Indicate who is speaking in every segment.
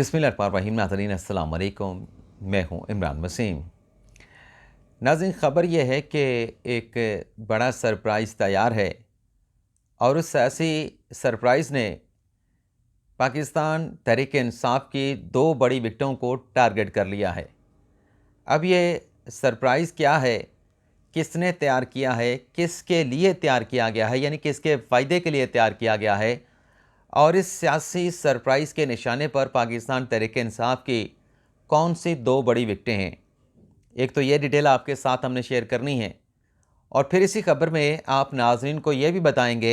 Speaker 1: बिस्मिल्लाहिर्रहमानिर्रहीम। नाज़रीन अस्सलाम वालेकुम। मैं हूं इमरान वसीम। नाज़रीन, ख़बर यह है कि एक बड़ा सरप्राइज़ तैयार है और उस ऐसी सरप्राइज़ ने पाकिस्तान तहरीक-ए-इंसाफ़ की दो बड़ी विकटों को टारगेट कर लिया है। अब ये सरप्राइज़ क्या है, किसने तैयार किया है, किसके लिए तैयार किया गया है, यानी किसके फ़ायदे के लिए तैयार किया गया है, और इस सियासी सरप्राइज़ के निशाने पर पाकिस्तान तहरीक-ए-इंसाफ़ की कौन सी दो बड़ी विकटें हैं। एक तो ये डिटेल आपके साथ हमने शेयर करनी है, और फिर इसी खबर में आप नाज़रीन को ये भी बताएंगे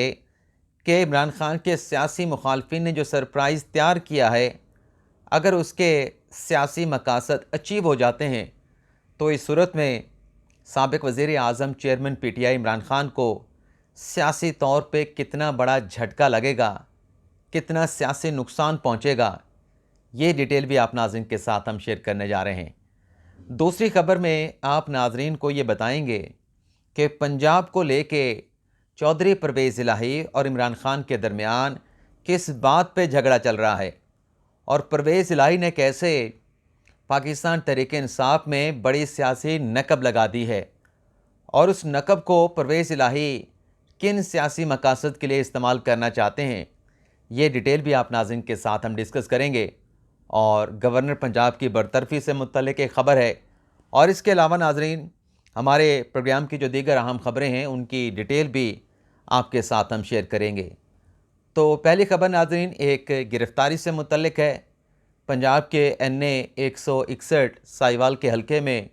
Speaker 1: कि इमरान खान के सियासी मुखालफिन ने जो सरप्राइज़ तैयार किया है, अगर उसके सियासी मकासद अचीव हो जाते हैं तो इस सूरत में साबिक़ वज़ीर आज़म चेयरमैन पीटीआई इमरान खान को सियासी तौर पे कितना बड़ा झटका लगेगा, कितना सियासी नुकसान पहुँचेगा, ये डिटेल भी आप नाज़रीन के साथ हम शेयर करने जा रहे हैं। दूसरी खबर में आप नाज़रीन को ये बताएंगे कि पंजाब को लेके चौधरी परवेज़ इलाही और इमरान खान के दरमियान किस बात पे झगड़ा चल रहा है, और परवेज़ इलाही ने कैसे पाकिस्तान तहरीक-ए-इंसाफ़ में बड़ी सियासी नकब लगा दी है, और उस नकब को परवेज़ इलाही किन सियासी मकासद के लिए इस्तेमाल करना चाहते हैं, ये डिटेल भी आप नाज़रीन के साथ हम डिस्कस करेंगे। और गवर्नर पंजाब की बरतरफी से मुतल्लिक एक ख़बर है, और इसके अलावा नाज़रीन हमारे प्रोग्राम की जो दीगर अहम ख़बरें हैं उनकी डिटेल भी आपके साथ हम शेयर करेंगे। तो पहली ख़बर नाज़रीन एक गिरफ़्तारी से मुतल्लिक है। पंजाब के NA 161 साहिवाल के हलके में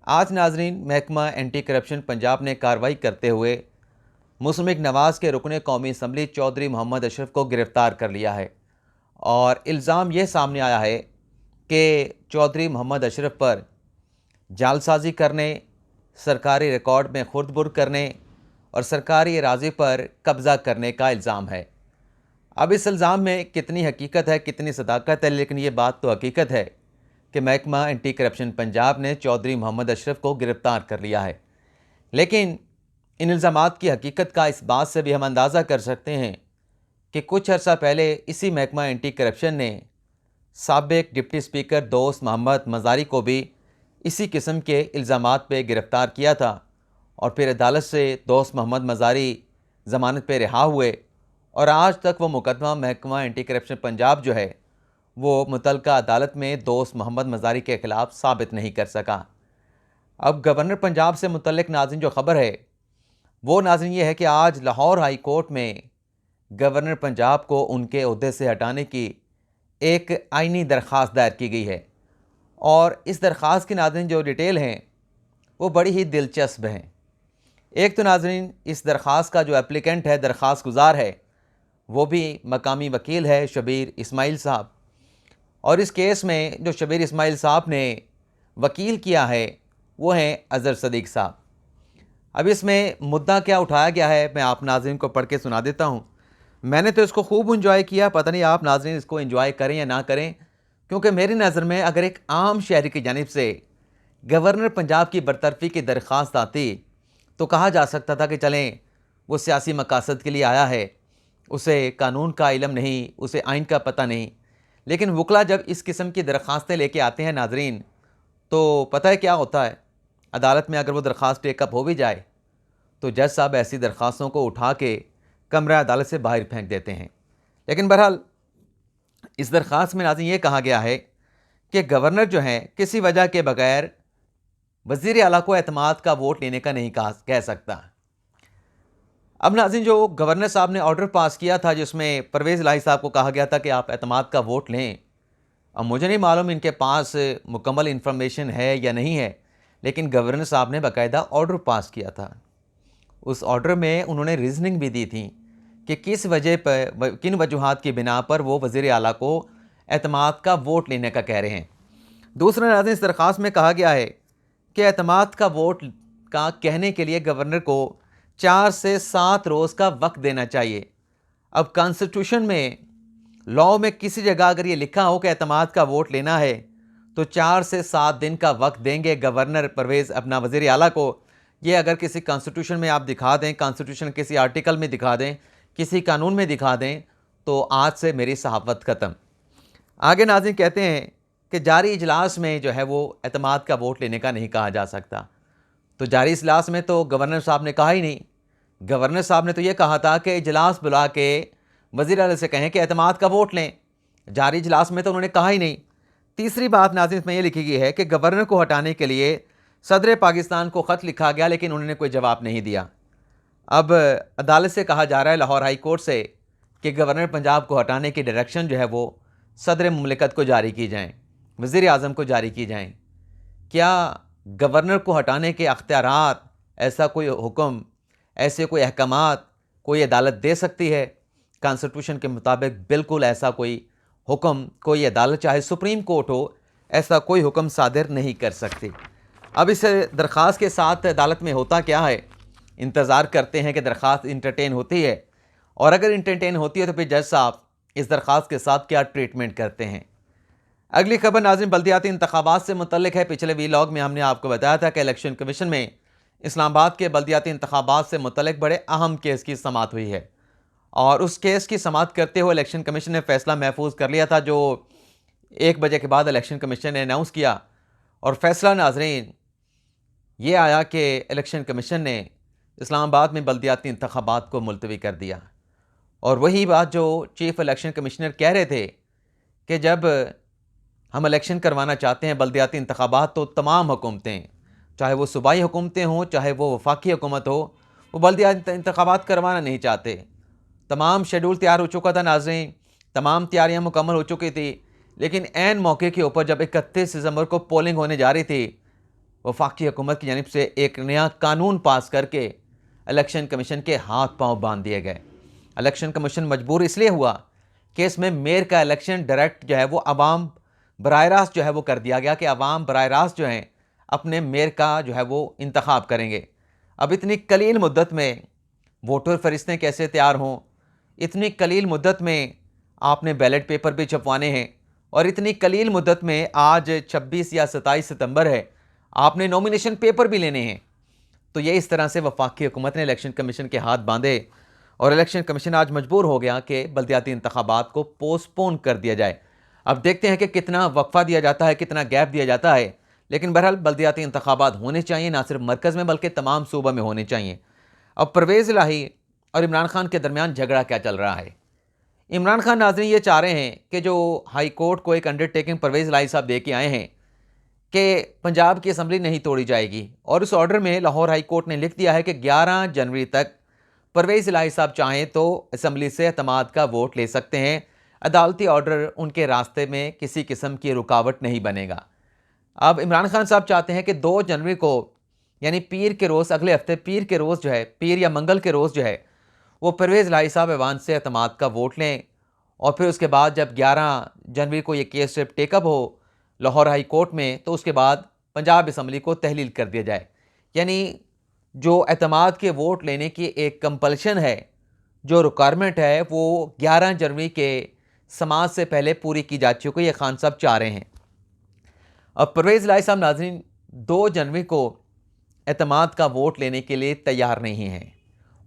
Speaker 1: आज नाज़रीन महकमा एंटी करप्शन पंजाब ने कार्रवाई करते हुए मुस्लिम लीग नवाज़ के रुकने कौमी असम्बली चौधरी मोहम्मद अशरफ को गिरफ़्तार कर लिया है, और इल्ज़ाम ये सामने आया है कि चौधरी मोहम्मद अशरफ पर जालसाज़ी करने, सरकारी रिकॉर्ड में खुर्द-बुर्द करने और सरकारी अराज़ी पर कब्ज़ा करने का इल्ज़ाम है। अब इस इल्ज़ाम में कितनी हकीकत है, कितनी सदाकत है, लेकिन ये बात तो हकीकत है कि महकमा एंटी करप्शन पंजाब ने चौधरी मोहम्मद अशरफ को गिरफ़्तार कर लिया है। लेकिन इन इल्ज़ामात की हकीकत का इस बात से भी हम अंदाज़ा कर सकते हैं कि कुछ अर्सा पहले इसी महकमा एंटी करप्शन ने साबिक़ डिप्टी स्पीकर दोस्त मोहम्मद मज़ारी को भी इसी किस्म के इल्ज़ामात पे गिरफ़्तार किया था, और फिर अदालत से दोस्त मोहम्मद मज़ारी ज़मानत पे रिहा हुए, और आज तक वो मुकदमा महकमा एंटी करप्शन पंजाब जो है वो मुतल्लिका अदालत में दोस्त मोहम्मद मज़ारी के ख़िलाफ़ साबित नहीं कर सका। अब गवर्नर पंजाब से मुतल्लिक नाज़रीन जो ख़बर है वो नाज़रीन ये है कि आज लाहौर हाई कोर्ट में गवर्नर पंजाब को उनके ओहदे से हटाने की एक आइनी दरख्वास्त दायर की गई है, और इस दरख्वास्त की नाज़रीन जो डिटेल हैं वो बड़ी ही दिलचस्प हैं। एक तो नाज़रीन इस दरख्वास्त का जो एप्लीकेंट है, दरख्वास्त गुज़ार है, वो भी मकामी वकील है शबीर इस्माइल साहब, और इस केस में जो शबीर इस्माइल साहब ने वकील किया है वो हैं अज़हर सदीक़ साहब। अब इसमें मुद्दा क्या उठाया गया है मैं आप नाज़रीन को पढ़ के सुना देता हूँ। मैंने तो इसको खूब इंजॉय किया, पता नहीं आप नाज़रीन इसको इंजॉय करें या ना करें, क्योंकि मेरी नज़र में अगर एक आम शहरी की जानिब से गवर्नर पंजाब की बरतरफी की दरख्वास्त आती तो कहा जा सकता था कि चलें वो सियासी मकासद के लिए आया है, उसे कानून का इल्म नहीं, उसे आइन का पता नहीं। लेकिन वकला जब इस किस्म की दरख्वास्तें लेके आते हैं नाज़रीन, तो पता है क्या होता है, अदालत में अगर वो दरख्वास्त टेकअप हो भी जाए तो जज साहब ऐसी दरख्वास्तों को उठा के कमरा अदालत से बाहर फेंक देते हैं। लेकिन बहरहाल इस दरख्वास्त में नाज़रीन ये कहा गया है कि गवर्नर जो हैं किसी वजह के बगैर वज़ीर आला को एतमाद का वोट लेने का नहीं कह सकता। अब नाज़रीन जो गवर्नर साहब ने ऑर्डर पास किया था जिसमें परवेज़ इलाही साहब को कहा गया था कि आप एतमाद का वोट लें, अब मुझे नहीं मालूम इनके पास मुकम्मल इन्फॉर्मेशन है या नहीं है, लेकिन गवर्नर साहब ने बाकायदा ऑर्डर पास किया था। उस ऑर्डर में उन्होंने रीज़निंग भी दी थी कि किस वजह पर, किन वजूहात की बिना पर वो वज़ीर आला को एतमाद का वोट लेने का कह रहे हैं। दूसरा नाज़रीन इस दरख्वास्त में कहा गया है कि एतमाद का वोट का कहने के लिए गवर्नर को 4 से 7 रोज़ का वक्त देना चाहिए। अब कॉन्स्टिट्यूशन में, लॉ में किसी जगह अगर ये लिखा हो कि एतमाद का वोट लेना है तो 4 से 7 दिन का वक्त देंगे गवर्नर परवेज़ अपना वज़ीर आला को। ये अगर किसी कॉन्स्टिट्यूशन में आप दिखा दें, कॉन्स्टिट्यूशन किसी आर्टिकल में दिखा दें, किसी कानून में दिखा दें, तो आज से मेरी सहाफ़त ख़त्म। आगे नाज़रीन कहते हैं कि जारी इजलास में जो है वो एतमाद का वोट लेने का नहीं कहा जा सकता। तो जारी इजलास में तो गवर्नर साहब ने कहा ही नहीं। गवर्नर साहब ने तो ये कहा था कि इजलास बुला के वज़ीर आला से कहें कि एतमाद का वोट लें। जारी इजलास में तो उन्होंने कहा ही नहीं। तीसरी बात नाज़रीन इसमें यह लिखी गई है कि गवर्नर को हटाने के लिए सदर पाकिस्तान को ख़त लिखा गया, लेकिन उन्होंने कोई जवाब नहीं दिया। अब अदालत से कहा जा रहा है, लाहौर हाई कोर्ट से, कि गवर्नर पंजाब को हटाने की डायरेक्शन जो है वो सदर मुमलिकत को जारी की जाएँ, वज़ीर आज़म को जारी की जाएँ। क्या गवर्नर को हटाने के अख्तियारात, ऐसा कोई हुक्म, ऐसे कोई अहकामात कोई अदालत दे सकती है? कॉन्स्टिट्यूशन के मुताबिक बिल्कुल ऐसा कोई हुक्म कोई अदालत, चाहे सुप्रीम कोर्ट हो, ऐसा कोई हुक्म सादिर नहीं कर सकती। अब इस दरख्वास्त के साथ अदालत में होता क्या है? इंतज़ार करते हैं कि दरख्वास्त इंटरटेन होती है, और अगर इंटरटेन होती है तो फिर जज साहब इस दरख्वास्त के साथ क्या ट्रीटमेंट करते हैं। अगली खबर नाज़रीन बल्दियाती इंतखाबात से मुतल्लिक है। पिछले वीलॉग में हमने आपको बताया था कि इलेक्शन कमीशन में इस्लामाबाद के बल्दियाती इंतखाबात से मुतल्लिक बड़े अहम केस की समाअत हुई है, और उस केस की समाअत करते हुए इलेक्शन कमीशन ने फैसला महफूज कर लिया था, जो 1 बजे के बाद इलेक्शन कमीशन ने अनाउंस किया। और फैसला नाज़रीन ये आया कि इलेक्शन कमीशन ने इस्लामाबाद में बल्दियाती इंतखाबात को मुलतवी कर दिया। और वही बात जो चीफ इलेक्शन कमिश्नर कह रहे थे कि जब हम इलेक्शन करवाना चाहते हैं बल्दियाती इंतखाबात, तो तमाम हुकूमतें, चाहे वो सूबाई हुकूमतें हों, चाहे वो वफाकी हुकूमत हो, वो बल्दियाती इंतखाबात करवाना नहीं चाहते। तमाम शेड्यूल तैयार हो चुका था नाज़रीन, तमाम तैयारियां मुकम्मल हो चुकी थी, लेकिन ऐन मौके के ऊपर जब 31 दिसंबर को पोलिंग होने जा रही थी, वफाकी हुकूमत की जानिब से एक नया कानून पास करके इलेक्शन कमीशन के हाथ पांव बांध दिए गए। इलेक्शन कमीशन मजबूर इसलिए हुआ कि इसमें मेयर का इलेक्शन डायरेक्ट जो है वो अवाम बराह रास्त जो है वो कर दिया गया, कि अवाम बराह रास्त जो है अपने मेयर का जो है वो इंतखाब करेंगे। अब इतनी कलील मुद्दत में वोटर फरिश्ते कैसे तैयार हों, इतनी कलील मुद्दत में आपने बैलेट पेपर भी छपवाने हैं, और इतनी कलील मुद्दत में आज 26 या 27 सितंबर है, आपने नॉमिनेशन पेपर भी लेने हैं। तो ये इस तरह से वफाकी हुकूमत ने इलेक्शन कमीशन के हाथ बांधे, और इलेक्शन कमीशन आज मजबूर हो गया कि बल्दियाती इंतखाबात को पोस्टपोन कर दिया जाए। अब देखते हैं कि कितना वक्फा दिया जाता है, कितना गैप दिया जाता है, लेकिन बहरहाल बल्दियाती इंतखाबात होने चाहिए, ना सिर्फ मरकज़ में बल्कि तमाम सूबा में होने चाहिए। अब परवेज़ इलाही और इमरान खान के दरमियान झगड़ा क्या चल रहा है? इमरान खान नाज़रीन ये चाह रहे हैं कि जो हाई कोर्ट को एक अंडरटेकिंग परवेज़ इलाही साहब दे के आए हैं कि पंजाब की असम्बली नहीं तोड़ी जाएगी, और उस ऑर्डर में लाहौर हाई कोर्ट ने लिख दिया है कि 11 जनवरी तक परवेज़ इलाही साहब चाहें तो असम्बली से एतमाद का वोट ले सकते हैं। अदालती ऑर्डर उनके रास्ते में किसी किस्म की रुकावट नहीं बनेगा। अब इमरान खान साहब चाहते हैं कि 2 जनवरी को, यानी पीर के रोज़, अगले हफ्ते पीर के रोज़ जो है, पीर या मंगल के रोज़ जो है, वो परवेज़ इलाही साहब ऐवान से एतमाद का वोट लें, और फिर उसके बाद जब 11 जनवरी को ये केस जब टेकअप हो लाहौर हाई कोर्ट में, तो उसके बाद पंजाब असम्बली को तहलील कर दिया जाए। यानी जो एतमाद के वोट लेने की एक कंपल्शन है, जो रिक्वायरमेंट है, वो 11 जनवरी के समाज से पहले पूरी की जा चुकी है, ये खान साहब चाह रहे हैं। अब परवेज़ इलाही साहब नाज़रीन 2 जनवरी को एतमाद का वोट लेने के लिए तैयार नहीं हैं।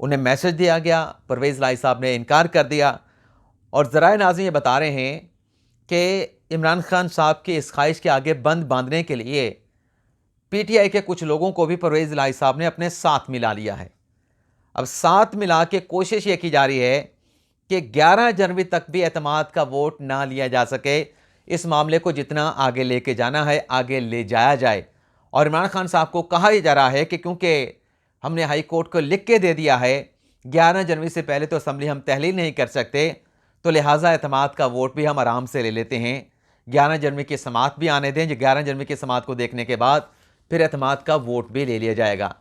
Speaker 1: उन्हें मैसेज दिया गया, परवेज़ इलाही साहब ने इनकार कर दिया, और ज़राए नाज़रीन ये बता रहे हैं कि इमरान खान साहब की इस ख्वाहिश के आगे बंद बांधने के लिए पीटीआई के कुछ लोगों को भी परवेज़ इलाही साहब ने अपने साथ मिला लिया है। अब साथ मिला के कोशिश ये की जा रही है कि 11 जनवरी तक भी एतमाद का वोट ना लिया जा सके। इस मामले को जितना आगे लेके जाना है आगे ले जाया जाए, और इमरान खान साहब को कहा जा रहा है कि क्योंकि हमने हाई कोर्ट को लिख के दे दिया है 11 जनवरी से पहले तो असम्बली हम तहलील नहीं कर सकते, तो लिहाजा एतमाद का वोट भी हम आराम से ले लेते हैं। 11 जनवरी की समाअत भी आने दें, 11 जनवरी की समाअत को देखने के बाद फिर एतमाद का वोट भी ले लिया जाएगा।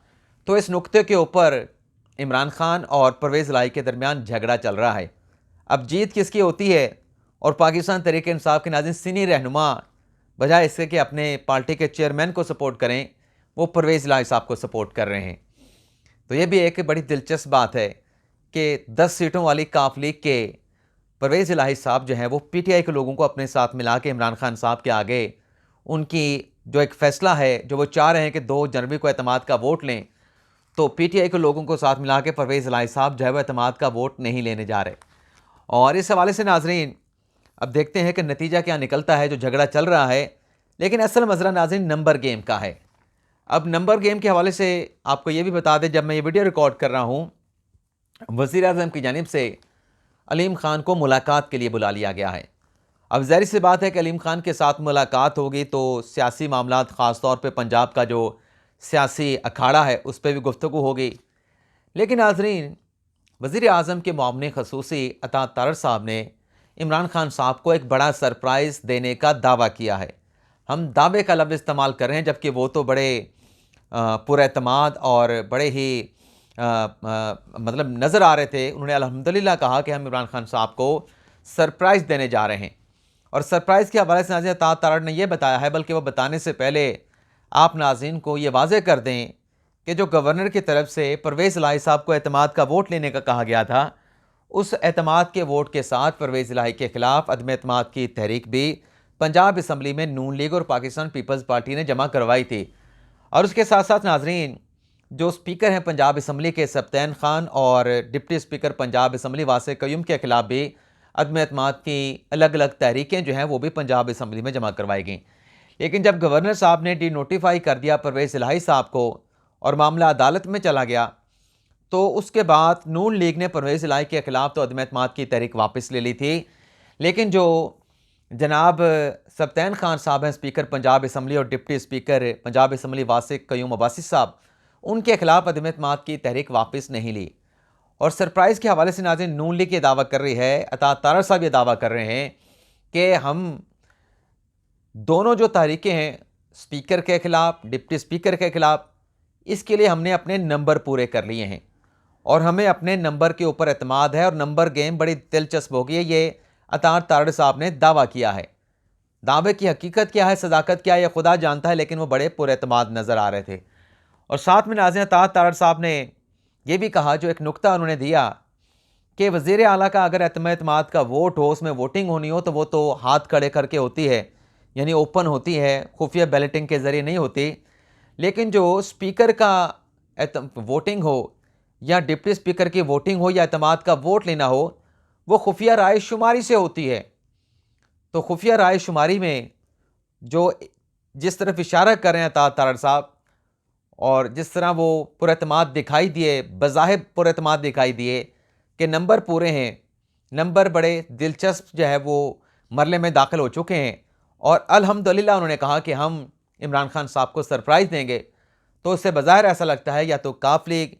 Speaker 1: तो इस नुक्ते के ऊपर इमरान खान और परवेज़ इलाही के दरमियान झगड़ा चल रहा है। अब जीत किसकी होती है, और पाकिस्तान तहरीक इंसाफ के नाज़रीन सीनियर रहनुमा बजाय इससे कि अपने पार्टी के चेयरमैन को सपोर्ट करें, वो परवेज़ इलाही साहब को सपोर्ट कर रहे हैं। तो ये भी एक बड़ी दिलचस्प बात है कि 10 सीटों वाली काफ लीग के परवेज़ इलाही साहब जो हैं वो पीटीआई के लोगों को अपने साथ मिला के इमरान खान साहब के आगे उनकी जो एक फ़ैसला है, जो वो चाह रहे हैं कि 2 जनवरी को एतमाद का वोट लें, तो पीटीआई के लोगों को साथ मिला के परवेज़ इलाही साहब जो है वो एतमाद का वोट नहीं लेने जा रहे। और इस हवाले से नाज़रीन अब देखते हैं कि नतीजा क्या निकलता है, जो झगड़ा चल रहा है। लेकिन असल मसला नाज़रीन नंबर गेम का है। अब नंबर गेम के हवाले से आपको ये भी बता दें, जब मैं ये वीडियो रिकॉर्ड कर रहा हूँ, वज़ीर-ए-आज़म की जानिब से अलीम ख़ान को मुलाकात के लिए बुला लिया गया है। अब ज़ाहिर सी बात है कि अलीम ख़ान के साथ मुलाकात होगी तो सियासी मामलात, ख़ास तौर पे पंजाब का जो सियासी अखाड़ा है उस पर भी गुफ्तगू होगी। लेकिन नाज़रीन, वज़ीर-ए-आज़म के मुआविन ख़ुसूसी अता तारड़ साहब ने इमरान ख़ान साहब को एक बड़ा सरप्राइज़ देने का दावा किया है। हम दावे का लफ्ज़ इस्तेमाल कर रहे हैं, जबकि वो तो बड़े पुरएतमाद और बड़े ही मतलब नज़र आ रहे थे। उन्होंने अल्हम्दुलिल्लाह कहा कि हम इमरान ख़ान साहब को सरप्राइज़ देने जा रहे हैं। और सरप्राइज़ के हवाले से नाज़रीन अता तारड़ ने यह बताया है, बल्कि वो बताने से पहले आप नाज़रीन को ये वाज़ेह कर दें कि जो गवर्नर की तरफ से परवेज़ इलाही साहब को एतमाद का वोट लेने का कहा गया था, उस एतमाद के वोट के साथ परवेज़ इलाही के ख़िलाफ़ अदम एतमाद की तहरीक भी पंजाब असम्बली में नून लीग और पाकिस्तान पीपल्स पार्टी ने जमा करवाई थी। और उसके साथ साथ नाज़रीन, जो स्पीकर हैं पंजाब असम्बली के सब्तैन खान और deputy speaker Punjab assembly वासिक Qayyum के ख़िलाफ़ भी अदम एतमाद की अलग अलग तहरीकें जो हैं वो भी पंजाब असम्बली में जमा करवाई गई। लेकिन जब गवर्नर साहब ने डी नोटिफाई कर दिया परवेज़ इलाही साहब को और मामला अदालत में चला गया, तो उसके बाद नून लीग ने परवेज़ इलाही के ख़िलाफ़ तो अदम एतमाद की तहरीक वापस ले ली थी। लेकिन जो जनाब सब्तैन खान साहब हैं, स्पीकर पंजाब असम्बली, और deputy speaker Punjab assembly वासिक Qayyum Abbasi साहब, उनके ख़िलाफ़ अदम एतमाद की तहरीक वापस नहीं ली। और सरप्राइज़ के हवाले से नाज़रीन नून लीग ये दावा कर रही है, अता तारड़ साहब ये दावा कर रहे हैं कि हम दोनों जो तहरीकें हैं, स्पीकर के ख़िलाफ़, डिप्टी स्पीकर के ख़िलाफ़, इसके लिए हमने अपने नंबर पूरे कर लिए हैं और हमें अपने नंबर के ऊपर एतमाद है और नंबर गेम बड़ी दिलचस्प होगी है, ये अता तारड़ साहब ने दावा किया है। दावे की हकीकत क्या है, सदाकत क्या है, ये खुदा जानता है, लेकिन वो बड़े पुरएतमाद नज़र आ रहे थे। और साथ में नाज़रीन अता तारड़ साहब ने यह भी कहा, जो एक नुक्ता उन्होंने दिया, कि वज़ीर आला का अगर अदम एतमाद का वोट हो, उसमें वोटिंग होनी हो, तो वो तो हाथ खड़े करके होती है, यानी ओपन होती है, खुफिया बैलेटिंग के ज़रिए नहीं होती। लेकिन जो स्पीकर का वोटिंग हो या डिप्टी स्पीकर की वोटिंग हो या एतमाद का वोट लेना हो, वो खुफिया राय शुमारी से होती है। तो खुफिया राय शुमारी में जो जिस तरफ इशारा कर रहे हैं अता तारड़ साहब, और जिस तरह वो पुरएतमाद दिखाई दिए, बज़ाहिर पुरएतमाद दिखाई दिए कि नंबर पूरे हैं, नंबर बड़े दिलचस्प जो है वो मरले में दाखिल हो चुके हैं, और अल्हम्दुलिल्लाह उन्होंने कहा कि हम इमरान खान साहब को सरप्राइज़ देंगे। तो उससे बज़ाहिर ऐसा लगता है या तो काफ लीग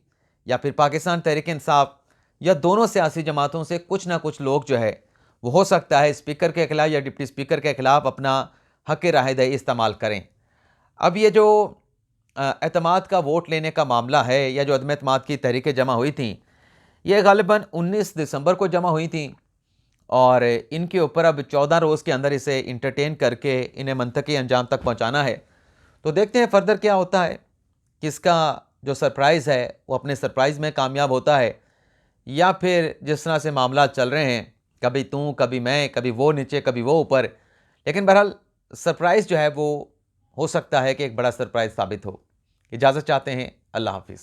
Speaker 1: या फिर पाकिस्तान तहरीक-ए-इंसाफ या दोनों सियासी जमातों से कुछ ना कुछ लोग जो है वो हो सकता है स्पीकर के खिलाफ या डिप्टी स्पीकर के खिलाफ अपना हक़ राय-दही इस्तेमाल करें। अब ये जो एतमाद का वोट लेने का मामला है या जो अदम एतमाद की तहरीकें जमा हुई थी, ये ग़ालिबन 19 दिसंबर को जमा हुई थी और इनके ऊपर अब 14 रोज़ के अंदर इसे इंटरटेन करके इन्हें मंतकी अंजाम तक पहुँचाना है। तो देखते हैं फर्दर क्या होता है, किसका जो सरप्राइज़ है वो अपने सरप्राइज़ में कामयाब होता है या फिर जिस तरह से मामला चल रहे हैं, कभी तू, कभी मैं, कभी वो नीचे, कभी वो ऊपर। लेकिन बहरहाल सरप्राइज़ जो है वो हो सकता है कि एक बड़ा सरप्राइज़ साबित हो। इजाज़त चाहते हैं, अल्लाह हाफ़िज़।